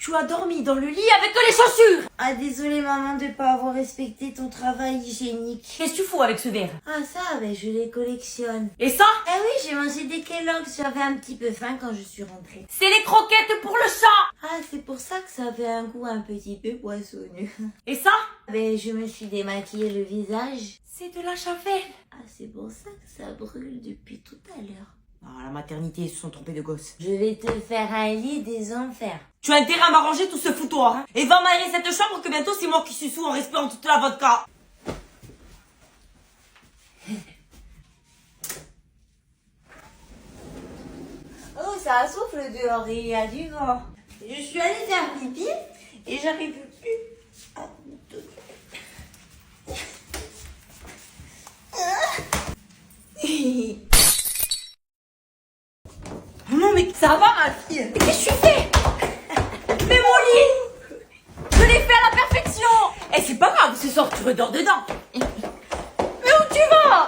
Tu as dormi dans le lit avec les chaussures. Ah, désolée maman de pas avoir respecté ton travail hygiénique. Qu'est-ce que tu fous avec ce verre? Ah ça, ben je les collectionne. Et ça? Ah oui, j'ai mangé des Kellogg's, j'avais un petit peu faim quand je suis rentrée. C'est les croquettes pour le chat. Ah, c'est pour ça que ça avait un goût un petit peu poissonneux. Et ça? Ben je me suis démaquillé le visage. C'est de la javel. Ah, c'est pour ça que ça brûle depuis tout à l'heure. Ah, la maternité, ils se sont trompés de gosse. Je vais te faire un lit des enfers. Tu as intérêt à m'arranger tout ce foutoir, hein. Et va m'aérer cette chambre que bientôt c'est moi qui suis sous en respirant toute la vodka. Oh, ça souffle dehors et il y a du vent. Je suis allée faire pipi et j'arrive plus à me tenir. Non mais ça va ma fille. Mais qu'est-ce que tu fais? Mais mon lit, je l'ai fait à la perfection. Et c'est pas grave, ce soir tu redors dedans. Mais où tu vas?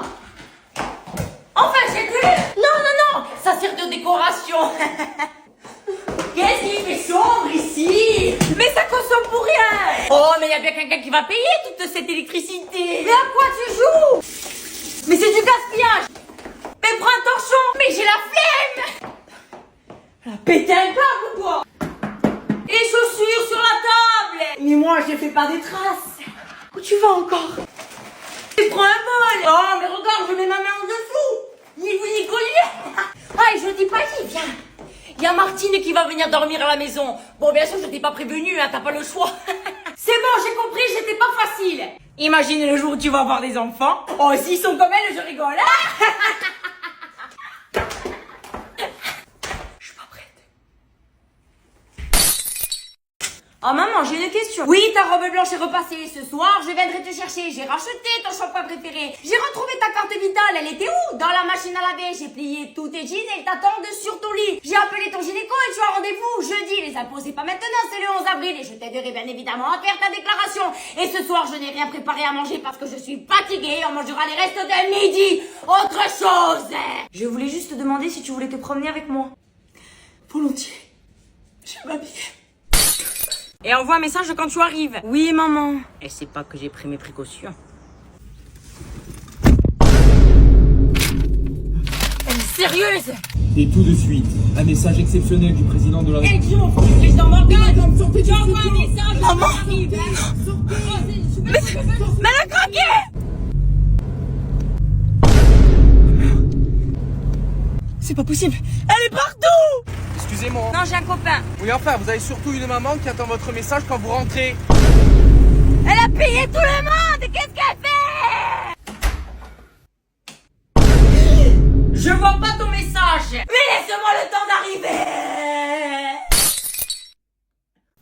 Enfin j'ai vu. Non, ça sert de décoration. Qu'est-ce qu'il fait sombre ici? Mais ça consomme pour rien. Oh mais y a bien quelqu'un qui va payer toute cette électricité. Mais à quoi tu joues? Mais c'est du gaspillage. Mais prends un torchon. Mais j'ai la flemme. Péter un câble ou quoi? Et les chaussures sur la table. Mais moi je fais pas des traces. Où tu vas encore? Tu prends un bol. Oh mais regarde, je mets ma main en dessous. Ni vous ni collier. Ah et je dis pas qui, viens. Il y a Martine qui va venir dormir à la maison. Bon bien sûr je t'ai pas prévenu, hein, t'as pas le choix. C'est bon, j'ai compris, j'étais pas facile. Imagine le jour où tu vas avoir des enfants. Oh s'ils sont comme elle, je rigole. Oh maman, j'ai une question. Oui, ta robe blanche est repassée. Ce soir, je viendrai te chercher. J'ai racheté ton shampoing préféré. J'ai retrouvé ta carte vitale. Elle était où? Dans la machine à laver. J'ai plié tous tes jeans et ils t'attendent sur ton lit. J'ai appelé ton gynéco et tu as rendez-vous jeudi. Les impôts, c'est pas maintenant, c'est le 11 avril. Et je t'aiderai bien évidemment à faire ta déclaration. Et ce soir, je n'ai rien préparé à manger parce que je suis fatiguée. On mangera les restes de midi. Autre chose. Je voulais juste te demander si tu voulais te promener avec moi. Volontiers. Je vais m'habiller. Et envoie un message quand tu arrives. Oui, maman. Elle sait pas que j'ai pris mes précautions. Elle est sérieuse. Et tout de suite, un message exceptionnel du président de la Elle République. dit mon président Morgane. Tu envoies un message. Maman. Mais elle a craqué. C'est pas possible. Elle est partout. Excusez-moi. Non, j'ai un copain. Oui, enfin, vous avez surtout une maman qui attend votre message quand vous rentrez. Elle a payé tout le monde. Qu'est-ce qu'elle fait? Je vois pas ton message. Mais laisse-moi le temps d'arriver.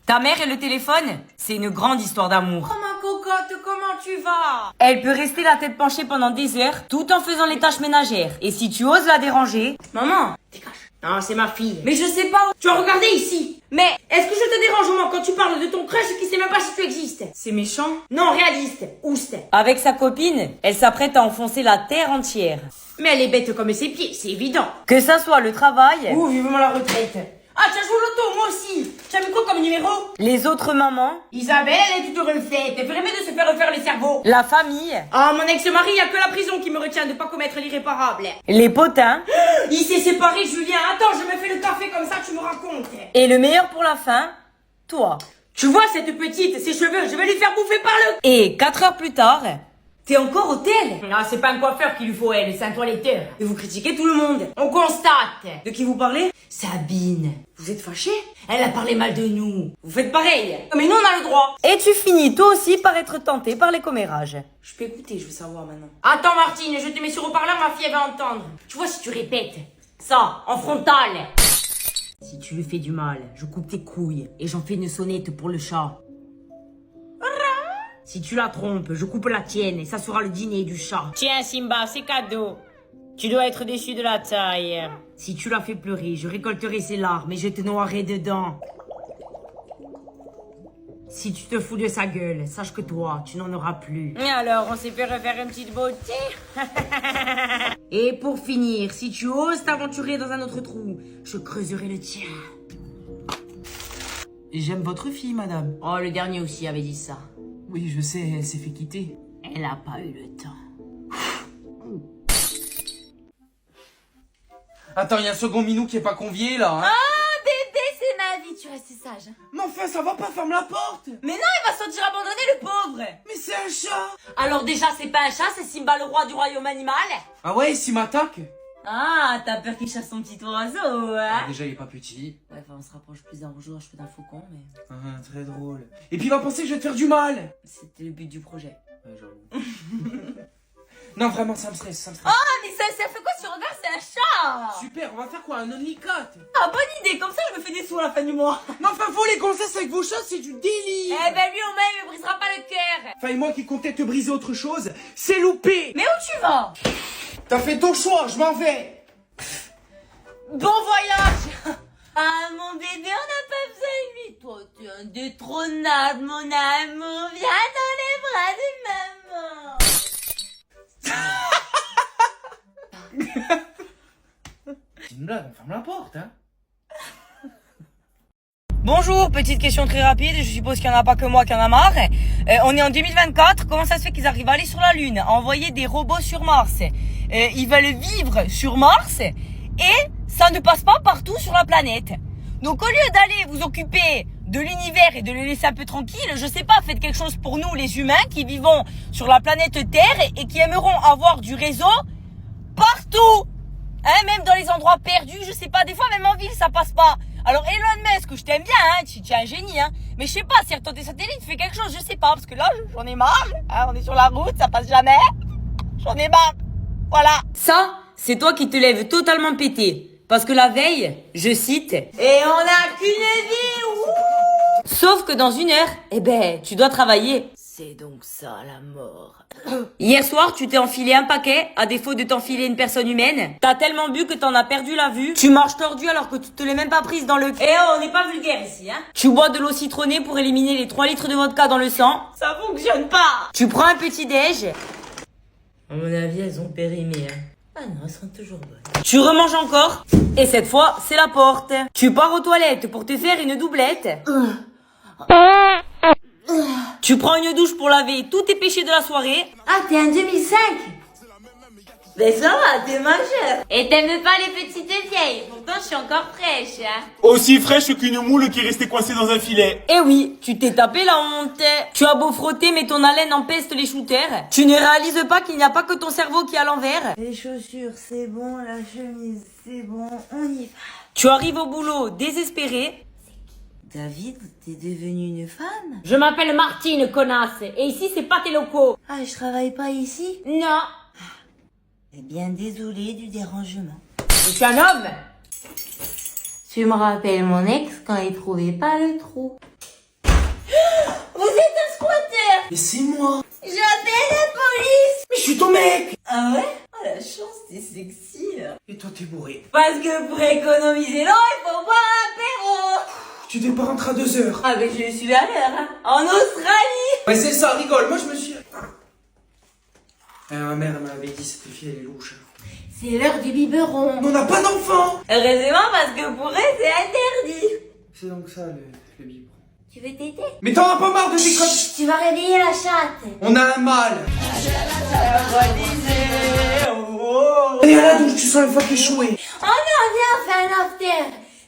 Ta mère et le téléphone, c'est une grande histoire d'amour. Oh ma cocotte, comment tu vas? Elle peut rester la tête penchée pendant des heures, tout en faisant les tâches ménagères. Et si tu oses la déranger... Maman, dégage. Non, c'est ma fille. Mais je sais pas où... Tu as regardé ici. Mais est-ce que je te dérange au moins quand tu parles de ton crush qui sait même pas si tu existes? C'est méchant. Non, réaliste. Oust. Avec sa copine, elle s'apprête à enfoncer la terre entière. Mais elle est bête comme ses pieds, c'est évident. Que ça soit le travail... Ou vivement la retraite. Ah, tu as joué au loto, moi aussi. Tu as mis quoi comme numéro? Les autres mamans. Isabelle, elle est toute refaite. Elle ferait mieux de se faire refaire les cerveaux. La famille. Ah, mon ex-mari, y a que la prison qui me retient de pas commettre l'irréparable. Les potins. Il s'est séparé, Julien. Attends, je me fais le café comme ça, tu me racontes. Et le meilleur pour la fin, toi. Tu vois cette petite, ses cheveux, je vais lui faire bouffer par le... Et 4 heures plus tard... T'es encore au tel? Non, c'est pas un coiffeur qu'il lui faut, elle, c'est un toiletteur. Et vous critiquez tout le monde. On constate. De qui vous parlez? Sabine. Vous êtes fâchés? Elle a parlé mal de nous. Vous faites pareil. Mais nous, on a le droit. Et tu finis toi aussi par être tenté par les commérages. Je peux écouter, je veux savoir maintenant. Attends, Martine, je te mets sur haut-parleur, ma fille, elle va entendre. Tu vois, si tu répètes ça, en frontal. Si tu lui fais du mal, je coupe tes couilles et j'en fais une sonnette pour le chat. Si tu la trompes, je coupe la tienne et ça sera le dîner du chat. Tiens Simba, c'est cadeau. Tu dois être déçu de la taille. Si tu la fais pleurer, je récolterai ses larmes et je te noierai dedans. Si tu te fous de sa gueule, sache que toi, tu n'en auras plus. Et alors, on s'est fait refaire une petite beauté. Et pour finir, si tu oses t'aventurer dans un autre trou, je creuserai le tien. J'aime votre fille, madame. Oh, le dernier aussi avait dit ça. Oui, je sais, elle s'est fait quitter. Elle a pas eu le temps. Attends, il y a un second minou qui est pas convié là. Hein. Ah, bébé, c'est ma vie, tu restes sage. Mais enfin, ça va pas, ferme la porte. Mais non, il va se sentir abandonné, le pauvre. Mais c'est un chat. Alors déjà, c'est pas un chat, c'est Simba, le roi du royaume animal. Ah ouais, s'il m'attaque. Ah, t'as peur qu'il chasse son petit oiseau, hein? Déjà, il est pas petit. Ouais, enfin, on se rapproche plus d'un rougeoir, je fais d'un faucon, mais... Ah, très drôle. Et puis il va penser que je vais te faire du mal. C'était le but du projet. Ouais, j'avoue. Non, vraiment, ça me stresse, Ah, mais ça fait quoi ce regard? C'est un chat! Super, on va faire quoi? Un only cut? Ah, bonne idée, comme ça je me fais des sous à la fin du mois. Mais enfin, vous, les gonzesses avec vos chats, c'est du délire. Eh ben lui, au moins, il me brisera pas le cœur. Enfin, et moi qui comptais te briser autre chose, c'est loupé. Mais où tu vas? T'as fait ton choix, je m'en vais. Bon voyage. Ah, mon bébé, on n'a pas besoin de lui. Toi, t'es un détrônable, mon amour. Viens dans les bras de maman. C'est une blague, on ferme la porte, hein. Bonjour, petite question très rapide, je suppose qu'il n'y en a pas que moi qui en a marre. On est en 2024, comment ça se fait qu'ils arrivent à aller sur la Lune, à envoyer des robots sur Mars? Ils veulent vivre sur Mars et ça ne passe pas partout sur la planète. Donc au lieu d'aller vous occuper de l'univers et de les laisser un peu tranquilles, je sais pas, faites quelque chose pour nous les humains qui vivons sur la planète Terre et qui aimeront avoir du réseau partout. Hein, même dans les endroits perdus, je sais pas, des fois même en ville ça passe pas. Alors Elon Musk, je t'aime bien, hein, tu es un génie, hein, mais je sais pas, si ton satellite fait quelque chose, je sais pas, parce que là j'en ai marre, hein, on est sur la route, ça passe jamais, j'en ai marre, voilà. Ça, c'est toi qui te lèves totalement pété, parce que la veille, je cite, et on n'a qu'une vie, wouh. Sauf que dans une heure, eh ben, tu dois travailler. C'est donc ça la mort. Hier soir, tu t'es enfilé un paquet, à défaut de t'enfiler une personne humaine. T'as tellement bu que t'en as perdu la vue. Tu marches tordu alors que tu te l'es même pas prise dans le... Eh oh, on n'est pas vulgaire ici, hein. Tu bois de l'eau citronnée pour éliminer les 3 litres de vodka dans le sang. Ça fonctionne pas. Tu prends un petit déj. À mon avis, elles ont périmé, hein. Ah non, elles sont toujours bonnes. Tu remanges encore. Et cette fois, c'est la porte. Tu pars aux toilettes pour te faire une doublette. Tu prends une douche pour laver tous tes péchés de la soirée. Ah, t'es en 2005? Mais ça va, t'es majeure. Et t'aimes pas les petites vieilles? Pourtant, je suis encore fraîche, hein. Aussi fraîche qu'une moule qui est restée coincée dans un filet. Eh oui, tu t'es tapé la honte. Tu as beau frotter, mais ton haleine empeste les shooters. Tu ne réalises pas qu'il n'y a pas que ton cerveau qui est à l'envers. Les chaussures, c'est bon, la chemise, c'est bon, on y va. Tu arrives au boulot désespéré. David, t'es devenue une femme? Je m'appelle Martine, connasse. Et ici, c'est pas tes locaux. Ah, je travaille pas ici? Non. Eh bien, désolée du dérangement. Je suis un homme. Tu me rappelles mon ex quand il trouvait pas le trou. Vous êtes un squatter! Mais c'est moi. J'appelle la police! Mais je suis ton mec. Ah ouais? Oh la chance, t'es sexy là. Et toi, t'es bourré. Parce que pour économiser l'eau, il faut boire l'apéro. Tu t'es pas rentré à 2 heures. Ah mais je suis à l'heure, hein. En Australie. Ouais, c'est ça, rigole. Moi, je me suis... ma mère m'avait dit, cette fille, elle est louche. C'est l'heure du biberon. Mais on n'a pas d'enfant. Heureusement parce que pour eux, c'est interdit. C'est donc ça, le biberon. Tu veux t'aider? Mais t'en as pas marre de tes codes. Tu vas réveiller la chatte. On a un mâle. Allez, à la douche, tu sens une fois échoué. Oh non, viens, on fait un after.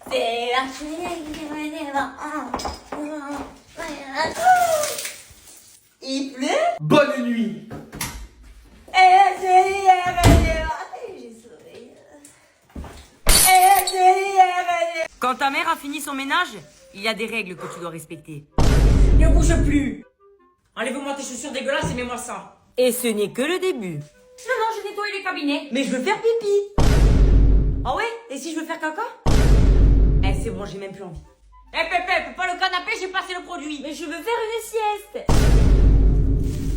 C'est la fille qui venait là. Il pleut. Bonne nuit. J'ai sauvé. Quand ta mère a fini son ménage, il y a des règles que tu dois respecter. Ne bouge plus. Enlève-moi tes chaussures dégueulasses et mets-moi ça. Et ce n'est que le début. Non, je nettoie les cabinets. Mais je veux faire pipi. Ah ouais? Et si je veux faire caca? Eh, c'est bon, j'ai même plus envie. Eh, Pépé, pas le canapé, j'ai passé le produit. Mais je veux faire une sieste.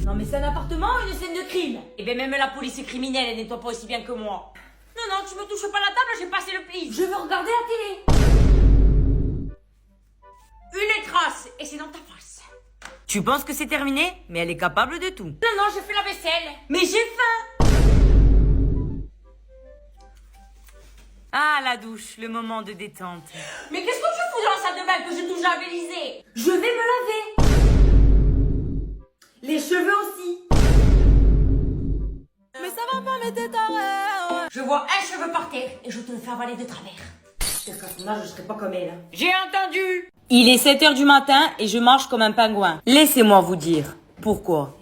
Non, mais c'est un appartement ou une scène de crime? Eh ben, même la police criminelle, elle nettoie pas aussi bien que moi. Non, tu me touches pas la table, j'ai passé le pli. Je veux regarder la télé. Une trace, et c'est dans ta face. Tu penses que c'est terminé? Mais elle est capable de tout. Non, je fais la vaisselle. Mais j'ai faim. Ah, la douche, le moment de détente. Mais qu'est-ce que tu fous dans la salle de bain que j'ai tout javelisé. Je vais me laver. Les cheveux aussi. Mais ça va pas, mais t'es taré. Je vois un cheveu par terre et je te le fais avaler de travers. J'espère qu'à son âge, je serai pas comme elle. J'ai entendu. Il est 7h du matin et je marche comme un pingouin. Laissez-moi vous dire pourquoi.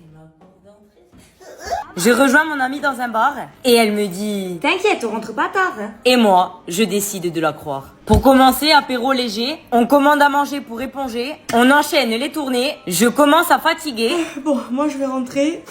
Je rejoins mon amie dans un bar et elle me dit « T'inquiète, on rentre pas tard. Hein. Et moi, je décide de la croire. Pour commencer, apéro léger, on commande à manger pour éponger, on enchaîne les tournées, je commence à fatiguer. Bon, moi je vais rentrer.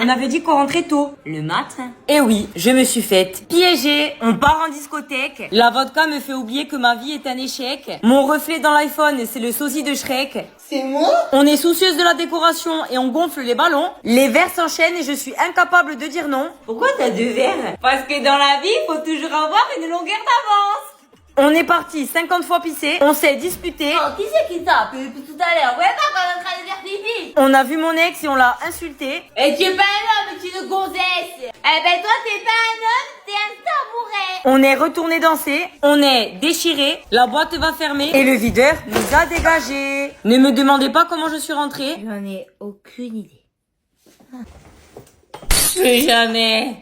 On avait dit qu'on rentrait tôt. Le matin. Et oui, je me suis faite piéger. On part en discothèque. La vodka me fait oublier que ma vie est un échec. Mon reflet dans l'iPhone, c'est le sosie de Shrek. C'est moi? On est soucieuse de la décoration et on gonfle les ballons. Les verres s'enchaînent et je suis incapable de dire non. Pourquoi t'as 2 verres? Parce que dans la vie, faut toujours avoir une longueur d'avance. On est parti 50 fois pisser, on s'est disputé. Oh, qui c'est qui tape depuis tout à l'heure? Ouais, pas quand on est en train de faire pipi. On a vu mon ex et on l'a insulté. Et tu es pas un homme, tu es une gonzesse. Eh ben toi, t'es pas un homme, t'es un tabouret. On est retourné danser, on est déchiré, la boîte va fermer et le videur nous a dégagés. Ne me demandez pas comment je suis rentrée. J'en ai aucune idée. Plus jamais.